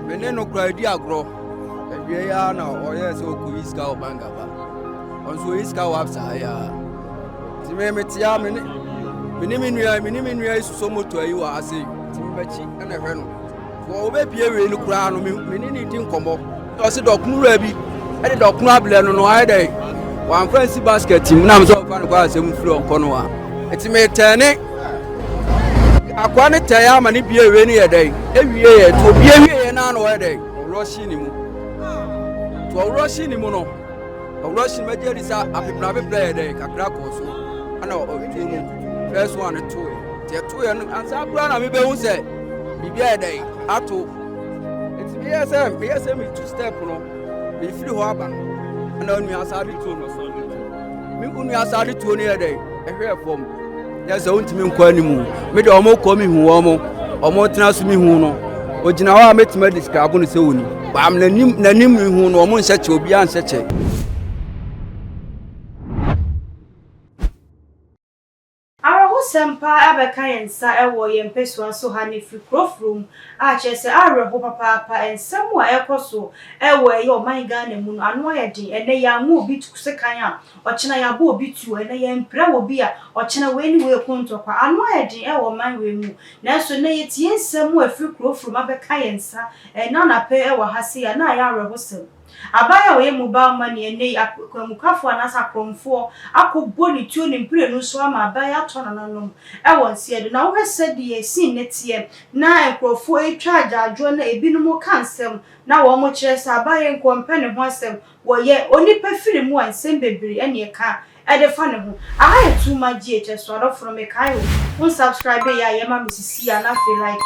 Mene no cry agro. We are now, or yes, or Kuiska or Bangaba. Also, Iska Wapsa, ya. Timetia, Minimia is so much to you, I say, Timbachi and a Reno. For maybe in the crown, Minini didn't come up. I said, Doc Murabi, and the Doc Nabler no idea. One fancy basket, Tim Nams of Panquas and Flo Conoa. It's me turn it. I can't tell you, many be a rainy day. Every year to be a year and an day. Roshinimu. To a Roshinimuno. A Russian major is a happy player day, a crack also. I know of 2. First 1 and 2. The 2 and some brother, maybe who say, be a day. At all. It's BSM 2 step, no. Be free harbor. And only a sorry tune or something. Me only a sorry tune a day. A fair form. There's a ultimate quanimu. Made a more coming who or more transmit who no. Ojinawa met me describe on his own. But I'm the name who no one such will be answered. Sempa abeka yensa ewo yempeso so hani free room a chese areho papa and somewhere ekoso ewo eyo man Ghana mu anu ayedin ene ya mu obi tusekan a ochena ya bo obi tu ene ya mpre wo bi a ochena we ni we konto kwa anu ayedin ewo man we mu na so na yetie nsam wo free room abeka yensa na na pe ewo hase ya na ya areho sem abaya we mobile money ene akwamukafo anasa kromfo akobbo ni tuo ni mpire no so ama abaya tono nanom ewon sie na wo hese de sin netie na enkrofo etwa adwo na ebinum kansem na wo mo kire sa abaya nkompe ne ho asem wo ye onipa firi mu ansem bebiri ene e ka ede fa ne ho aha etuma GHS so ado from me kai wo subscribe ya ye ma misisi ya na feel like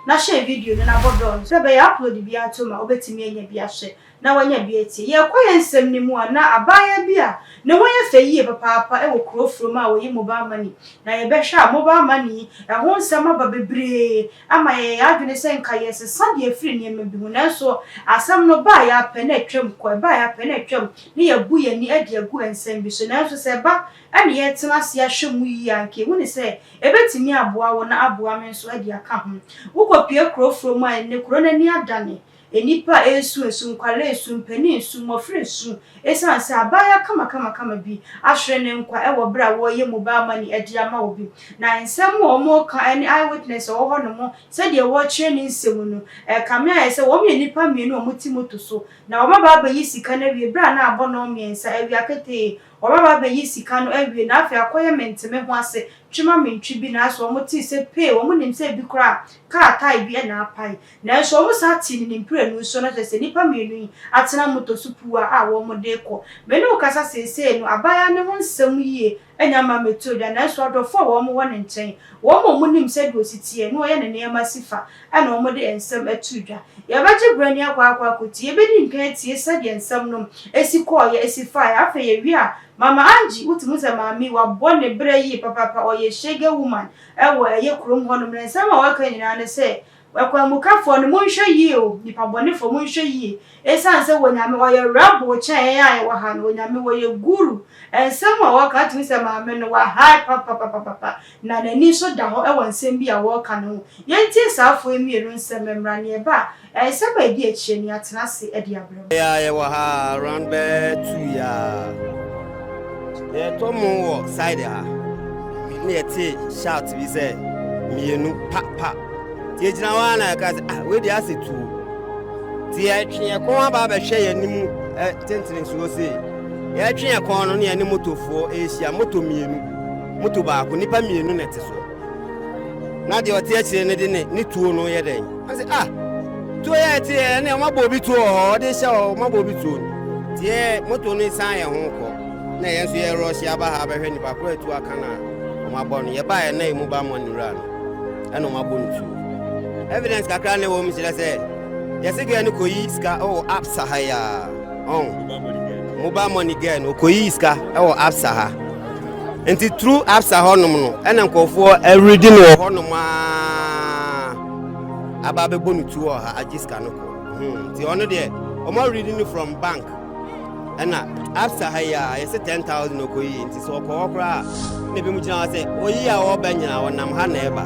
na share video na bodon so be upload bi atoma obetimi anya bi ahye na wanya bieti ye kwaye nsem ni mu na abaya bia na wanya feyi papa e wo krofrom a wo yi mobile money na ye behwa mobile money e ho nsem aba bebre ama ye adwene se nka ye se sade afiri ne ma bi hu na so asem no ba ya pe na twam ko ba ya pe na twam ne ye bu ye ni ade agu nsem bi so na so se ba ane ye tena se ahwemu yi anke hu ne se ebetimi aboa wo na aboa men so ade aka ho wo kopie krofrom a ne krona ni adane enipa esu nkwale esu mpani esu mofre esu esanse abaya kama bi ahwere ne nkwa ewo bra wo ye mobile money edia ma obi na nsem wo mo ka any eyewitness wo ho no mo se de wo kire ni nsem no kamia ese wo me nipa mienu omuti moto so na wo baba yi sika na wie bra na abo no miensa awi akete wo baba yi sika no awie na afi akoye menteme ho ase twema mentwi bi na so wo ti se pay wo mo nim se bi kra ka tai bi na apai na so wo sa ti ni mpire no so na se nipa mienu atena moto supuwa a wo mo de ko me no kasa sese no abaya ne ho nsem yie enyama metoda na so adofo wo mo wone nchen wo mo nim se do sitie no ye ne ne masifa ana wo mo de ensem atudwa ye baje brani akwa koti ye bedi nkan tie se de ensem no esi ko ye esi fa afa ye wi a mama anji utimu se mami wa bone bre yi papa o ye shege woman ewo ye krom ho no nsem a waka nyina ne se wakwamukafo no monhwe yi o nipa bone fo monhwe yi esanse wonyame wo ye rabo chen ya ye wa ha no wonyame wo ye guru ensem a waka tumi se maame no wa ha papa na nani so da ho ewo nsem bi a waka no yentie saafo emienu nsem memra ne ba ensem a di akye ni atena se e di abrem ya ye wa ha around be 2 ya ye to mo wo side ha ne yeti shout bi se mienu pa tie jina wana ka we dey asetu tie twe ko aba ba hwe yanim tentene so se ya twe ko no ne yanim motofo ehia moto mienu moto ba ko nipa mienu nete so na de otie akire ne de ne tuo no ye den ase tuo ya tie ne ma bo bi tuo ho de hia o ma bo bi tuo tie moto no san ye ho ko na ye so ye rush aba ha ba hwe nipa ko atu aka na o ma bo no ye ba ye na emu ba mo nura no eno ma bo ntu evidence kakra ne wo mi sile se yesege ni koyi iska absa ha ya mobile money again okoyi iska absa ha enti true absa honum no ena nkofo everyday no honum ababe bonu tu ha agiska no ko ti ono de omo reading from bank ena absa ha ya yese 10,000 okoyi enti so ko okra ne be mu gina se oyi ya wo banyina wonam ha na eba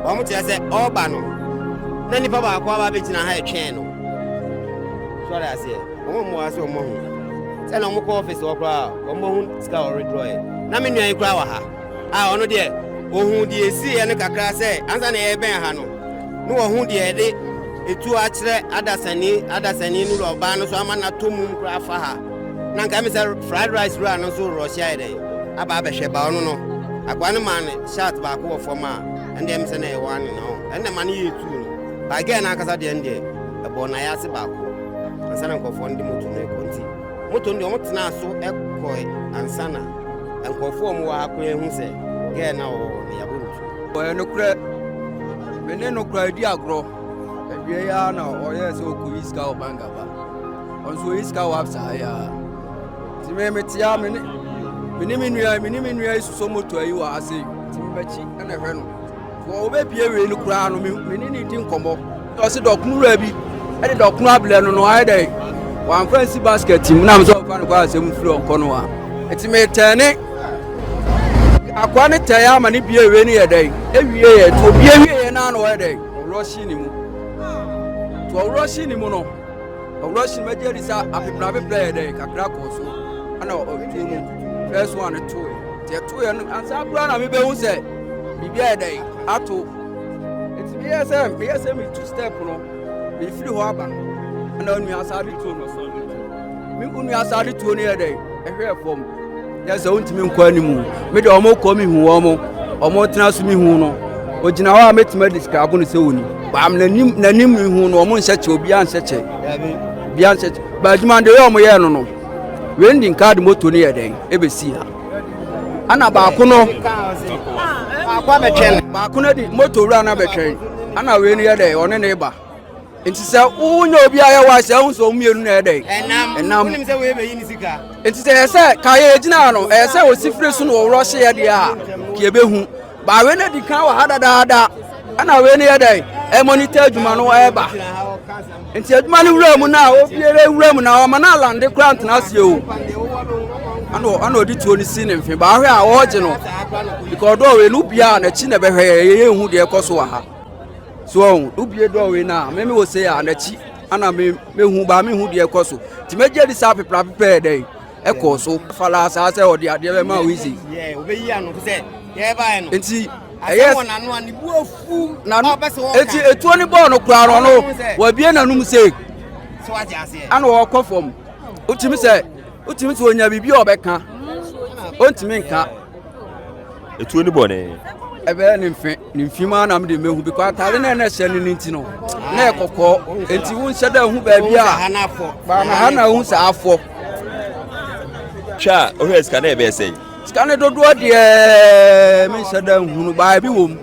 omo ti se oba no na nipa ba kwa ba be gina ha etwen no so that say mo ase mo hu say na mo ko office wo kra mo hu ska o withdraw na me nuan kra wa ha ono de ohun de esi e ne kakra say ansa na e ben ha no no ohun de e de etu a kire adasani no lo ba no so ama na to mum kra fa ha na nka me say fried rice ro no so Russia e de aba be hwe ba ono no akwa ne man shot ba ko for ma and dem say na e one no and the man you too no ba again akasa de ende e bo na ya se ba ko ansa na nkofo ndi moto no e konti moto ndi o motena so e koi ansa na nkofo mu wa akwa ehu se ge na o ne ya bontu o no kra mene no kra di agro ewie ya na o ye se okuyi ska o banga ba onso iska wa afsa ya ti me metia mene nua so moto ayi wa ase ti me bachi na hwe no wo be pie we no kra no mene ni di nkomo o se dokunu bi e de dokunu abele no no ai dai wan fancy basket team na me so fa no kwa asem firi onko no a eti me tane akwa ne taya ma ne bie we ni ye dai ewie ye to bie wie ye na no ye dai roshi ni mu to roshi ni mu no roshi me je risa apipna be play dai kakra ko so ana o tu mu first one to te to ye no ansa bra na me be hu se bibia dai ato eti me ye se me two step no me firi ho aba ana onu asari to no so me onu asari to ne ye dai ehwe fom yes o ntimi nkwa ni mu me de omo ko mi hu omo tena so mi hu no ogina wa metima describe no se woni ba am nanim mi hu no omo nse che obi an nse che bia nse ba djuma de omo ye no no wending card moto ni ye den e be si ha ana ba ko no akwa be twen ba ko no di moto wura na be twen ana we ni ye den one ne ba enti se unyo obi aye wa se hu so mienu na ye den enam unim se we be yi ni sika enti se ka ye gina no se o sifire so no woro hye ye de a ki ebe hu ba we na di kan wa hada da ana we ni ye den e monitor adwuma no e ba enti adwuma ni wura mu na o biere wura mu na o ma na lande grant na se o ano odi tuo ni si ne mfe ba hwe a o je no because do we no bia na chi na be hwe ye hu de ekoso wa ha so ubie do we na me wo say ya na chi ana me hu ba me hu de ekoso ti me je di sa pepra pepe dey ekoso fala sa se o de ade be ma wizi ye obeyi anu se ye ba no enti yes na no ani bu afu na enti etuo ni ball no kura no wa bie na num se so aja ase ana wo kofom utimi se onya bibi obeka ontimi nka etuo ni ball ne ebe ni mfima na mde mehu because atare na na hye ni ntino na ekokọ enti hu hye da hu ba bia ba na ha na hu sa afọ cha o heska na ebe sei ska ne dodo de me hye da hu no ba bi wom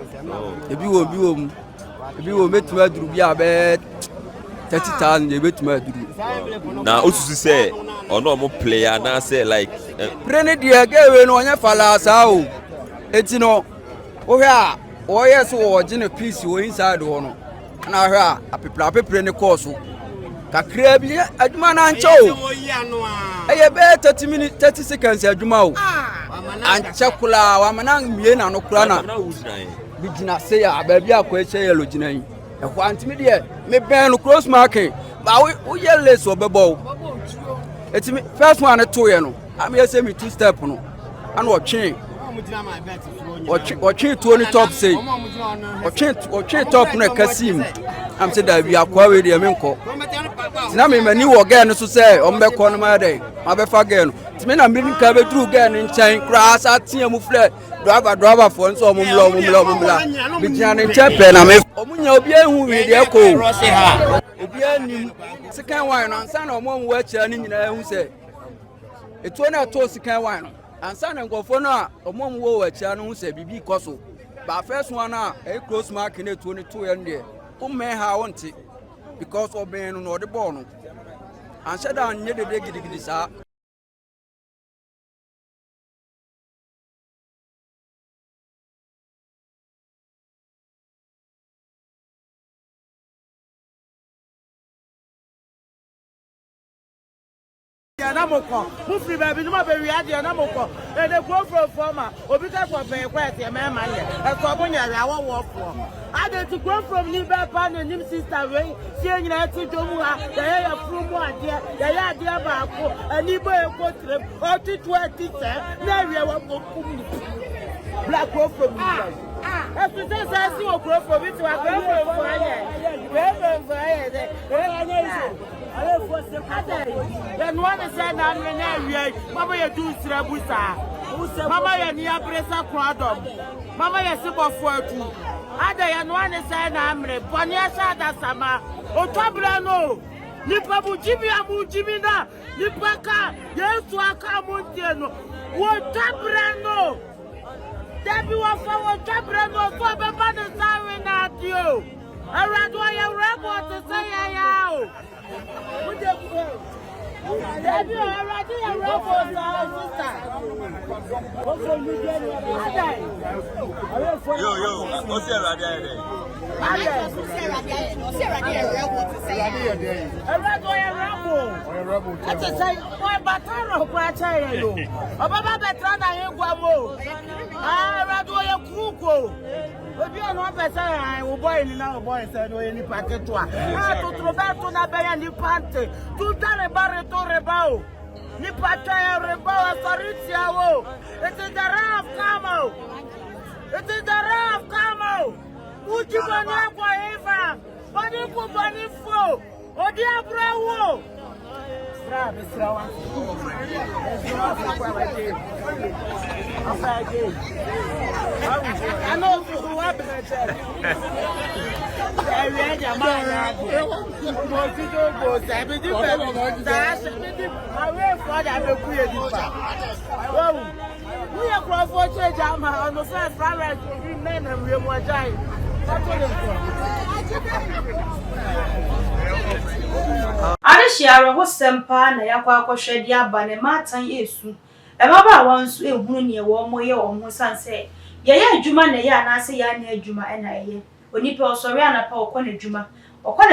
ebi wom betuma duru bia be 30,000 je betuma duru na osusu se ono mo player na say like prene de gewe no onya fala sa o enti no o hwa o yes wo gine piece wo inside wo no na hwa apepra ne course kakra bi adwuma na anche o eye be 30 minutes 30 seconds adwuma o anche kula wa mana mie na no kula na bi gina se ya ba bi akwa eche yelo gina yi e kwa antimi de me ben no cross marking ba wo yelle so bebo etimi first one to ye no am ye say me two step no ana o twen Watching to only top say. Watching top na Kasim. I'm said that we are quite the Amenco. Nami many again to say, on back on my day. I be again. It's mean I'm being covered through again in chain grass at Tiamu flat. Driver for so mumla. Begin in Japan. I'm a Omunya who will the echo. Second wine on son or one watch and in who say. It's when I told second wine. And son and go for now, a mom wo a channel say BB Cosso. But first one a close mark in 22 and there. May have want it because of being on the bone. And said down near the dig this up. adia na moko mu free baby no ma be wi adia na moko e de go from obi ka for be kwet e me ma ye e so bo nya ya wo fo ade to go from Liverpool na nim sister we sie nyina ti domu ha ya from mu adia ya adia ba ko ani bo e ko trip o ti 20 na wi wa ko kum ni black go from Liverpool if you say say o go from it wa go from for ye ya no one say na me na wi mama ye do sira busa mama ye ni apresa kwadom mama ye se bofo atu ada ya no one say na amre boni asa da sama o tobra no nipa bu jibi na nipa ka yesu aka mu tie no wo tobra no debi wa fa wo tobra no so be ba de sawe na dio arado ya rebo to say ya o Debi already a robot sister. Yo, what's your idea? Obi no pesa I boy ni na boy say no any packet to to Roberto na be ni pante tu tare bare to rebao ni pataya rebao saritia wo it is the raf come it is the raf come uji bani kwa eva bani ku bani fo odi abrawo Misrawa. I know who happened to Arishia ho sempa na yakwa akohwede aba ne matan esu emaba wanso ehunu ne wo moye wo ho sanse ye adwuma na ye anase ya ne adwuma na ye onipa osori anapa okọ na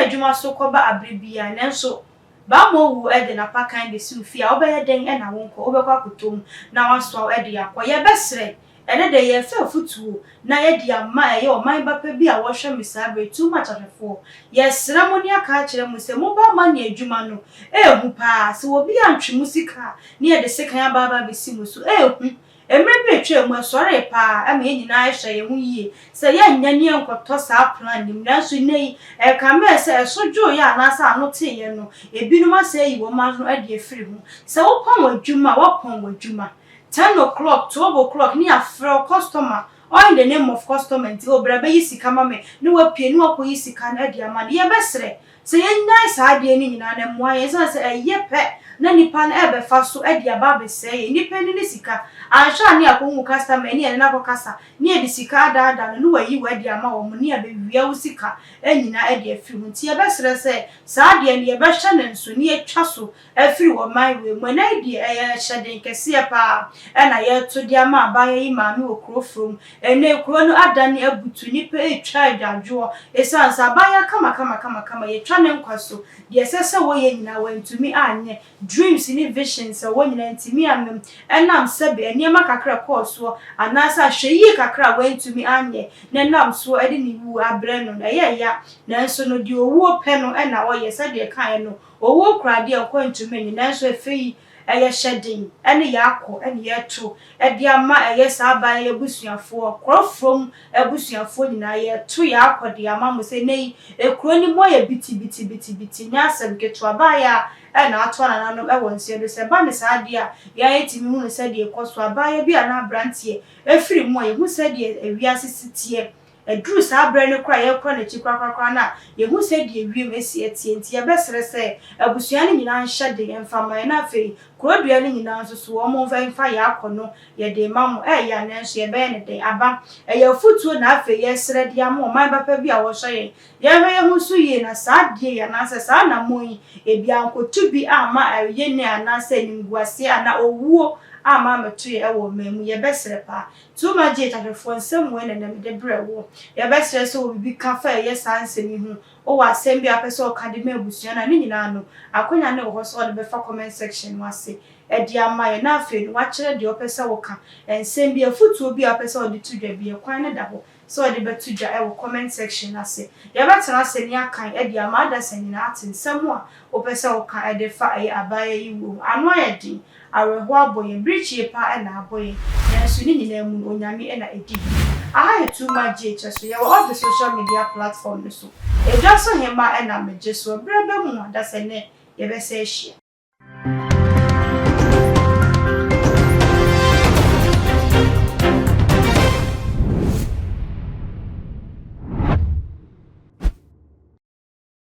adwuma so koba abribia nenso ba mo wu ede na pakan de si ufia obeye den na wonko obekwa kotom na waso ede yakọ ye besre ene de ye fe futuo na ye di ama ye o man ba pa bi a wo hwe misabe too much afefo ye sramoni aka kire mu se mo ba ma ne adwuma no ehu pa se wo bi antwe musika ne ye de sekan aba be si musu ehu emre bi etwe mu asore pa ama ye nyina ahye ye hu yie se ye nya ne enkoto sa plan nim nanso nei e ka me se esojo ye anasa anote ye no ebinum ase yi wo ma no ade efiri hu se wo pon wadwuma wo pon wadwuma 10 o'clock, 12 o'clock, ni a frail customer, or in the name of customer, until Brabe Yisika Mame, no appear no Yisika and Edia man, ye bestre. Say a nice idea in an why as I say a ye pet, Nanny pan ebe fast to Edia Baby say, ni penny Nisika, I shall near Kumu customer near another casa, near the Sika da no way you Edia Ma or near the Viosika, and in Edia few, tia bestre say, Sadi and ye beshan and so near Chasso, a few of my way, when I dear a shedding Cassia pa, and I had to dear ma by a man who crow from, and no chrono adan a butu nipe a child and jaw, a son Sabaya come, ye tranem kwaso, the assessor way now went to me, Anya, dreams in visions, a woman to me, and I'm Sabi, and near Macacra course, and Nasa Shea Cacra went to me, Anya, Nenam so I didn't woo a brennon, a ya, Nanso no do war penno, and now yes, I dear kind or war cry dear coin to me, Nanso a fee. Aya shedding, any yako, and yet true. At the ama, yes, I buy a bushia for crop from a bushia for in a year, 2 yako, the mamma say, nay, a crony more a bitty, Nasam get to a buyer, and not one and I won't say the Sabanis idea. Ya 80 moon said ye cost to a buyer, be an abrantier, a free more, who said ye a reassist. A drew sa brand cry a chronic crana, ye who said ye real messy at TNT, a best say, a busiani in an shedding and from my naffy, crowd dwelling in answers to one more and fire cono, ye de mamma, ya nancy a bene de abba, a your foot to an affair, yes, red yamo, my papa be our saying, ya who so ye na sad day and answer sana moy, a bianco to be ama, a yene and answer in Guasia na o war. Mamma tree a woman, ye best repa. Too much yet at the phone somewhere and the bread war. Your best so will be cafe, yes, answer me who. o wa asɛm bi apɛsɛ o ka de me abusua na ne nyina no akonya ne wo so o de be fa comment section wase edi amaye na afi no wa kyerɛ de opɛsɛ wo ka ensɛm bi afutuo bi apɛsɛ o de to dwa bi kwan ne da ho so o de be to dwa e wo comment section ase ya betena ase ni akan edi amada sanina ate nsɛm a opɛsɛ wo ka e de fa abaye yi wo ano ayedi aweho aboye brichi pa e na aboye nanso ni nyina mu onyame e na edi aha too much so ya all the social media platform so e just so him ma e na meje so brebe mu da se ne ye be se ehia